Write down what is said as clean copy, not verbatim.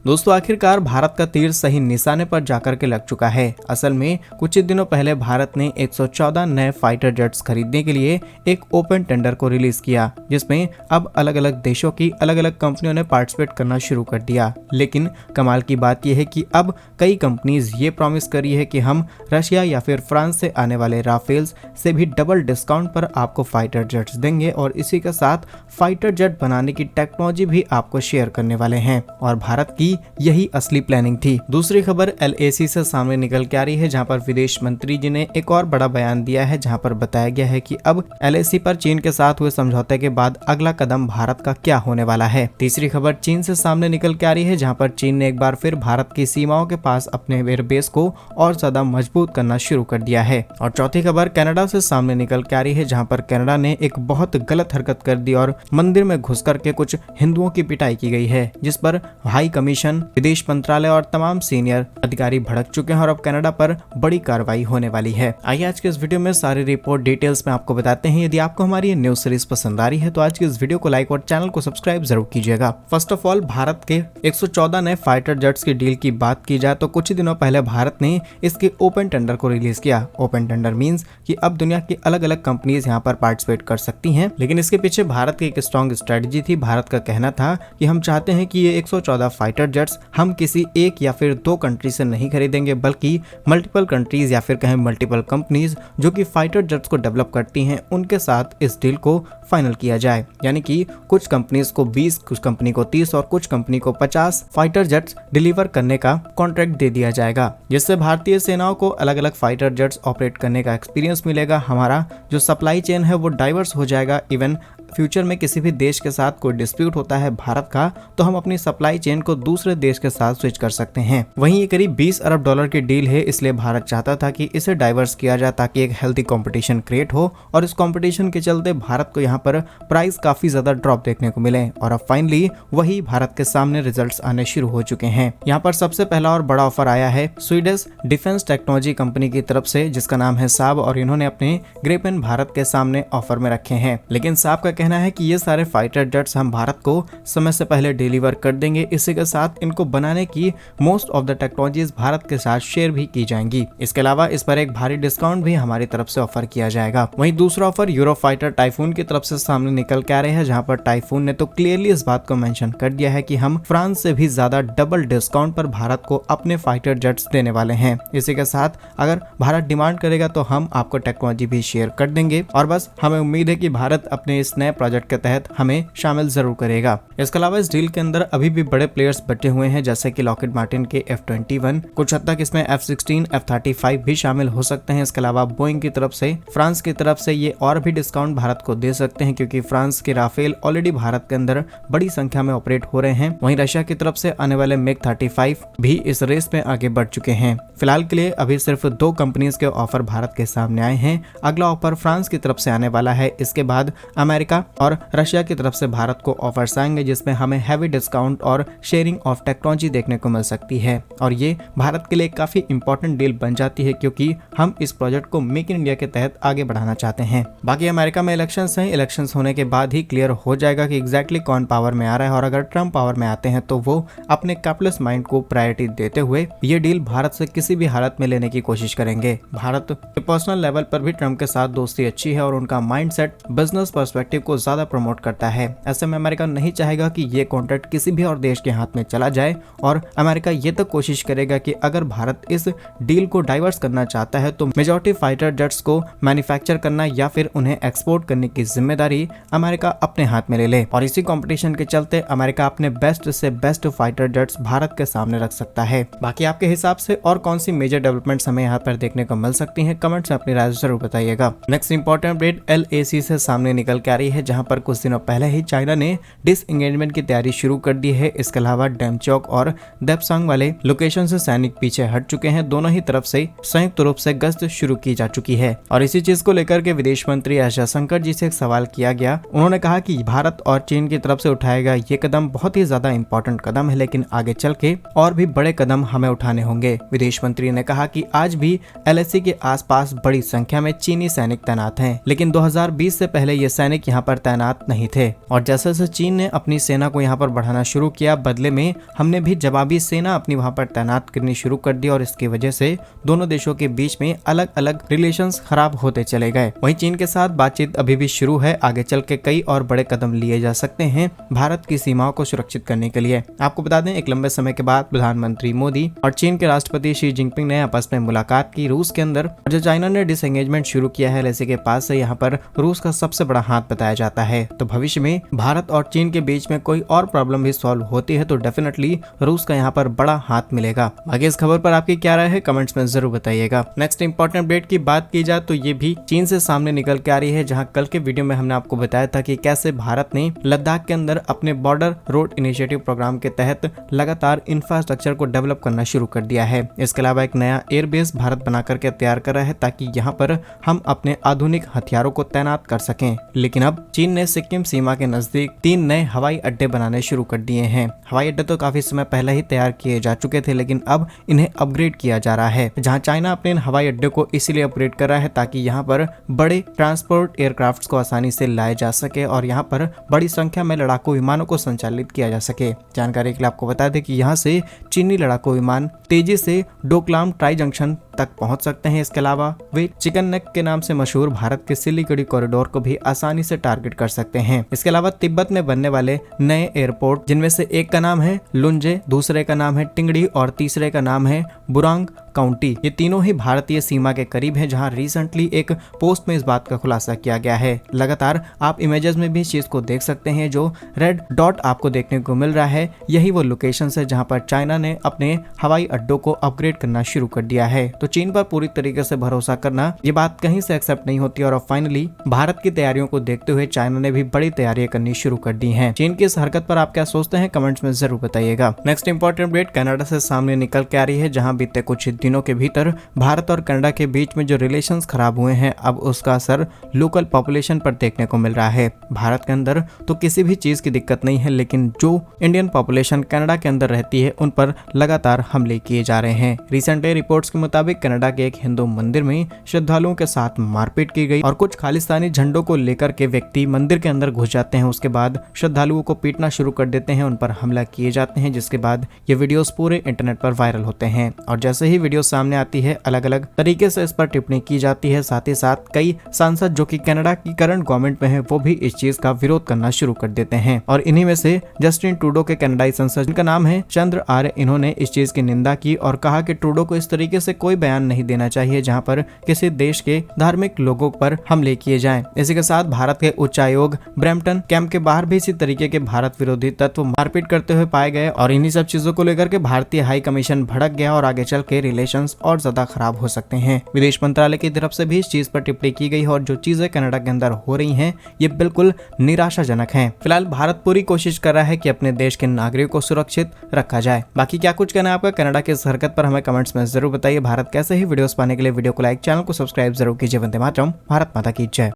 दोस्तों आखिरकार भारत का तीर सही निशाने पर जाकर के लग चुका है। असल में कुछ ही दिनों पहले भारत ने 114 नए फाइटर जेट्स खरीदने के लिए एक ओपन टेंडर को रिलीज किया, जिसमें अब अलग अलग देशों की अलग अलग कंपनियों ने पार्टिसिपेट करना शुरू कर दिया। लेकिन कमाल की बात यह है कि अब कई कंपनीज ये प्रॉमिस कर रही है कि हम रशिया या फिर फ्रांस से आने वाले राफेल्स से भी डबल डिस्काउंट पर आपको फाइटर जेट्स देंगे और इसी के साथ फाइटर जेट बनाने की टेक्नोलॉजी भी आपको शेयर करने वाले हैं। और भारत की यही असली प्लानिंग थी। दूसरी खबर LAC से सामने निकल के आ रही है, जहां पर विदेश मंत्री जी ने एक और बड़ा बयान दिया है, जहां पर बताया गया है कि अब LAC पर चीन के साथ हुए समझौते के बाद अगला कदम भारत का क्या होने वाला है। तीसरी खबर चीन से सामने निकल के आ रही है, जहां पर चीन ने एक बार फिर भारत की सीमाओं के पास अपने एयरबेस को और ज्यादा मजबूत करना शुरू कर दिया है। और चौथी खबर कनाडा से सामने निकल के आ रही है, जहां पर कनाडा ने एक बहुत गलत हरकत कर दी और मंदिर में घुस करके कुछ हिंदुओं की पिटाई की गई है, जिस पर हाई कमीशन, विदेश मंत्रालय और तमाम सीनियर अधिकारी भड़क चुके हैं और अब कनाडा पर बड़ी कार्रवाई होने वाली है। आइए आज के इस वीडियो में सारी रिपोर्ट डिटेल्स में आपको बताते हैं। यदि आपको हमारी ये न्यूज सीरीज पसंद आ रही है तो आज की इस वीडियो को लाइक और चैनल को सब्सक्राइब जरूर कीजिएगा। फर्स्ट ऑफ ऑल भारत के 114 नए फाइटर जेट्स की डील की बात की जाए तो कुछ ही दिनों पहले भारत ने इसके ओपन टेंडर को रिलीज किया। ओपन टेंडर मींस कि अब दुनिया की अलग अलग कंपनीज यहाँ पर पार्टिसिपेट कर सकती हैं, लेकिन इसके पीछे भारत की एक स्ट्रॉन्ग स्ट्रेटजी थी। भारत का कहना था कि हम चाहते हैं कि ये 114 फाइटर जेट्स हम किसी एक या फिर दो कंट्री से नहीं खरीदेंगे, बल्कि मल्टीपल कंट्रीज या फिर कहें मल्टीपल कंपनीज जो कि फाइटर जेट्स को डेवलप करती हैं उनके साथ इस डील को फाइनल किया जाए। यानी कि कुछ कंपनीज को 20, कुछ कंपनी को 30 और कुछ कंपनी को 50 फाइटर जेट्स डिलीवर करने का कॉन्ट्रैक्ट दे दिया जाएगा, जिससे भारतीय सेनाओं को अलग अलग फाइटर जेट्स ऑपरेट करने का एक्सपीरियंस मिलेगा। हमारा जो सप्लाई चेन है वो डाइवर्स हो जाएगा। इवन फ्यूचर में किसी भी देश के साथ कोई डिस्प्यूट होता है भारत का, तो हम अपनी सप्लाई चेन को दूसरे देश के साथ स्विच कर सकते हैं। वहीं ये करीब $20 अरब की डील है, इसलिए भारत चाहता था कि इसे डाइवर्स किया जाए ताकि एक हेल्थी कंपटीशन क्रिएट हो और इस कंपटीशन के चलते भारत को यहाँ पर प्राइस काफी ज्यादा ड्रॉप देखने को मिले। और अब फाइनली वही भारत के सामने रिजल्ट्स आने शुरू हो चुके हैं। यहाँ पर सबसे पहला और बड़ा ऑफर आया है स्वीडिश डिफेंस टेक्नोलॉजी कंपनी की तरफ से, जिसका नाम है साब, और इन्होंने अपने ग्रिपेन भारत के सामने ऑफर में रखे हैं। लेकिन साब का कहना है कि ये सारे फाइटर जेट्स हम भारत को समय से पहले डिलीवर कर देंगे। इसी के साथ इनको बनाने की most of the technologies Bharat के साथ शेयर भी की जाएंगी। इसके अलावा इस पर एक भारी डिस्काउंट भी हमारी तरफ से ऑफर किया जाएगा। वहीं दूसरा ऑफर यूरोफाइटर टाइफून की तरफ से सामने निकल के आ रहे हैं, जहां पर टाइफून ने तो क्लियरली इस बात को मेंशन कर दिया है कि हम फ्रांस से भी ज्यादा डबल डिस्काउंट पर भारत को अपने फाइटर जेट्स देने वाले हैं। इसी के साथ अगर भारत डिमांड करेगा तो हम आपको टेक्नोलॉजी भी शेयर कर देंगे और बस हमें उम्मीद है कि भारत अपने इस नए प्रोजेक्ट के तहत हमें शामिल जरूर करेगा। इसके अलावा इस डील के अंदर अभी भी बड़े प्लेयर्स बचे हुए हैं, जैसे कि लॉकहीड मार्टिन के F-21, कुछ हद तक इसमें F-16, F-35 भी शामिल हो सकते हैं। इसके अलावा बोइंग की तरफ से, फ्रांस की तरफ से ये और भी डिस्काउंट भारत को दे सकते हैं, क्योंकि फ्रांस के राफेल ऑलरेडी भारत के अंदर बड़ी संख्या में ऑपरेट हो रहे हैं। वहीं रशिया की तरफ से आने वाले MiG-35 भी इस रेस में आगे बढ़ चुके हैं। फिलहाल के लिए अभी सिर्फ 2 कंपनीज के ऑफर भारत के सामने आए हैं। अगला ऑफर फ्रांस की तरफ से आने वाला है। इसके बाद अमेरिका और रशिया की तरफ से भारत को ऑफर्स आएंगे, जिसमें हमें हैवी डिस्काउंट और शेयरिंग ऑफ टेक्नोलॉजी देखने को मिल सकती है। और ये भारत के लिए काफी इंपॉर्टेंट डील बन जाती है, क्योंकि हम इस प्रोजेक्ट को मेक इन इंडिया के तहत आगे बढ़ाना चाहते हैं। बाकी अमेरिका में इलेक्शंस हैं, इलेक्शंस होने के बाद ही क्लियर हो जाएगा कि एग्जैक्टली कौन पावर में आ रहा है। और अगर ट्रम्प पावर में आते हैं तो वो अपने कैपिटलिस्ट माइंड को प्रायोरिटी देते हुए ये डील भारत से किसी भी हालत में लेने की कोशिश करेंगे। भारत के पर्सनल लेवल पर भी ट्रम्प के साथ दोस्ती अच्छी है और उनका माइंडसेट बिजनेस पर्सपेक्टिव को ज्यादा प्रमोट करता है। ऐसे में अमेरिका नहीं चाहेगा कि ये कॉन्ट्रैक्ट किसी भी और देश के हाथ में चला जाए और अमेरिका ये तक कोशिश करेगा कि अगर भारत इस डील को डाइवर्स करना चाहता है तो मेजॉरिटी फाइटर जेट्स को मैन्युफैक्चर करना या फिर उन्हें एक्सपोर्ट करने की जिम्मेदारी अमेरिका अपने हाथ में ले ले। और इसी कंपटीशन के चलते अमेरिका अपने बेस्ट से बेस्ट फाइटर जेट्स भारत के सामने रख सकता है। बाकी आपके हिसाब से और कौन सी मेजर डेवलपमेंट्स हमें यहाँ पर देखने को मिल सकती हैं, कमेंट्स में अपनी राय जरूर बताइएगा। नेक्स्ट इंपॉर्टेंट अपडेट LAC से सामने निकल के आ रही है, जहां पर कुछ दिनों पहले ही चाइना ने डिसएंगेजमेंट की तैयारी शुरू कर दी है। इसके अलावा डेमचौक और देपसांग वाले लोकेशन से सैनिक पीछे हट चुके हैं। दोनों ही तरफ से संयुक्त रूप से गश्त शुरू की जा चुकी है। और इसी चीज को लेकर के विदेश मंत्री एस जयशंकर जी से एक सवाल किया गया। उन्होंने कहा कि भारत और चीन की तरफ से उठाएगा ये कदम बहुत ही ज्यादा इंपॉर्टेंट कदम है, लेकिन आगे चल के और भी बड़े कदम हमें उठाने होंगे। विदेश मंत्री ने कहा कि आज भी LAC के आसपास बड़ी संख्या में चीनी सैनिक तैनात हैं, लेकिन 2020 से पहले ये सैनिक यहाँ पर तैनात नहीं थे। और जैसे जैसे चीन ने अपनी सेना को यहाँ पर बढ़ाना शुरू किया, बदले में हमने भी जवाबी सेना अपनी वहां पर तैनात करनी शुरू कर दी और इसकी वजह से दोनों देशों के बीच में अलग अलग रिलेशंस खराब होते चले गए। वहीं चीन के साथ बातचीत अभी भी शुरू है, आगे चल के कई और बड़े कदम लिए जा सकते हैं भारत की सीमाओं को सुरक्षित करने के लिए। आपको बता दें, एक लंबे समय के बाद प्रधानमंत्री मोदी और चीन के राष्ट्रपति शी जिनपिंग ने आपस में मुलाकात की रूस के अंदर। जो चाइना ने डिसएंगेजमेंट शुरू किया है लेसे के पास से, यहाँ पर रूस का सबसे बड़ा हाथ बताया जाता है। तो भविष्य में भारत और चीन के बीच में कोई और प्रॉब्लम भी सॉल्व होती है तो डेफिनेटली रूस का यहाँ पर बड़ा हाथ मिलेगा। बाकी इस खबर पर आपकी क्या राय है कमेंट्स में जरूर बताइएगा। नेक्स्ट इंपॉर्टेंट अपडेट की बात की जाए तो ये भी चीन से सामने निकल के आ रही है, जहां कल के वीडियो में हमने आपको बताया था कि कैसे भारत ने लद्दाख के अंदर अपने बॉर्डर रोड इनिशिएटिव प्रोग्राम के तहत लगातार इंफ्रास्ट्रक्चर को डेवलप करना शुरू कर दिया है। इसके अलावा एक नया एयरबेस भारत बना करके तैयार कर रहा है ताकि यहाँ पर हम अपने आधुनिक हथियारों को तैनात कर सकें। लेकिन अब चीन ने सिक्किम सीमा के नजदीक 3 नए हवाई अड्डे बनाने शुरू कर दिए हैं। हवाई अड्डे तो काफी समय पहले ही तैयार किए जा चुके थे, लेकिन अब इन्हें अपग्रेड किया जा रहा है। जहां चाइना अपने इन हवाई अड्डे को इसीलिए अपग्रेड कर रहा है ताकि यहां पर बड़े ट्रांसपोर्ट एयरक्राफ्ट्स को आसानी से लाए जा सके और यहां पर बड़ी संख्या में लड़ाकू विमानों को संचालित किया जा सके। जानकारी के लिए आपको बता दें कि यहां से चीनी लड़ाकू विमान तेजी से डोकलाम ट्राई जंक्शन तक पहुंच सकते हैं। इसके अलावा वे चिकन नेक के नाम से मशहूर भारत के सिलीगुड़ी कॉरिडोर को भी आसानी से टारगेट कर सकते हैं। इसके अलावा तिब्बत में बनने वाले नए एयरपोर्ट, जिनमें से एक का नाम है लुंजे, दूसरे का नाम है टिंगड़ी और तीसरे का नाम है बुरांग काउंटी, ये तीनों ही भारतीय सीमा के करीब है। जहां रिसेंटली एक पोस्ट में इस बात का खुलासा किया गया है। लगातार आप इमेजेस में भी इस चीज को देख सकते हैं। जो रेड डॉट आपको देखने को मिल रहा है, यही वो लोकेशन है जहां पर चाइना ने अपने हवाई अड्डों को अपग्रेड करना शुरू कर दिया है। तो चीन पर पूरी तरीके से भरोसा करना, ये बात कहीं से एक्सेप्ट नहीं होती। और फाइनली भारत की तैयारियों को देखते हुए चाइना ने भी बड़ी तैयारियां करनी शुरू कर दी हैं। चीन की इस हरकत पर आप क्या सोचते हैं कमेंट्स में जरूर बताइएगा। नेक्स्ट इंपॉर्टेंट अपडेट कनाडा से सामने निकल के आ रही है, जहां बीते कुछ दिनों के भीतर भारत और कनाडा के बीच में जो रिलेशंस खराब हुए हैं, अब उसका असर लोकल पॉपुलेशन पर देखने को मिल रहा है। भारत के अंदर तो किसी भी चीज की दिक्कत नहीं है, लेकिन जो इंडियन पॉपुलेशन कनाडा के अंदर रहती है उन पर लगातार हमले किए जा रहे हैं। रिसेंटली रिपोर्ट्स के मुताबिक कनाडा के एक हिंदू मंदिर में श्रद्धालुओं के साथ मारपीट की गई और कुछ खालिस्तानी झंडों को लेकर के व्यक्ति मंदिर के अंदर घुस जाते हैं। उसके बाद श्रद्धालुओं को पीटना शुरू कर देते हैं, उन पर हमला किए जाते हैं, जिसके बाद ये वीडियोस पूरे इंटरनेट पर वायरल होते हैं। और जैसे ही वीडियो सामने आती है, अलग अलग तरीके से इस पर टिप्पणी की जाती है। साथ ही साथ कई सांसद जो कि कनाडा की करंट गवर्नमेंट में है, वो भी इस चीज का विरोध करना शुरू कर देते हैं। और इन्हीं में से जस्टिन ट्रूडो के कनाडाई सांसद, जिनका नाम है चंद्र आर्य, इन्होंने इस चीज की निंदा की और कहा कि ट्रूडो को इस तरीके से कोई बयान नहीं देना चाहिए जहां पर किसी देश के धार्मिक लोगों पर हमले किए जाएं। इसी के साथ भारत के उच्चायोग ब्रैम्पटन कैंप के बाहर भी इसी तरीके के भारत विरोधी तत्व मारपीट करते हुए पाए गए और इन्हीं सब चीजों को लेकर के भारतीय हाई कमीशन भड़क गया और आगे चल के रिलेशंस और ज्यादा खराब हो सकते हैं। विदेश मंत्रालय की तरफ से भी इस चीज पर टिप्पणी की गई और जो चीजें कनाडा के अंदर हो रही हैं, ये बिल्कुल निराशाजनक हैं। फिलहाल भारत पूरी कोशिश कर रहा है कि अपने देश के नागरिकों को सुरक्षित रखा जाए। बाकी क्या कुछ कहना है आपका कनाडा के इस हरकत पर, हमें कमेंट्स में जरूर बताइए। भारत कैसे ही वीडियोस पाने के लिए वीडियो को लाइक, चैनल को सब्सक्राइब जरूर कीजिए। वंदे मातरम, भारत माता की जय।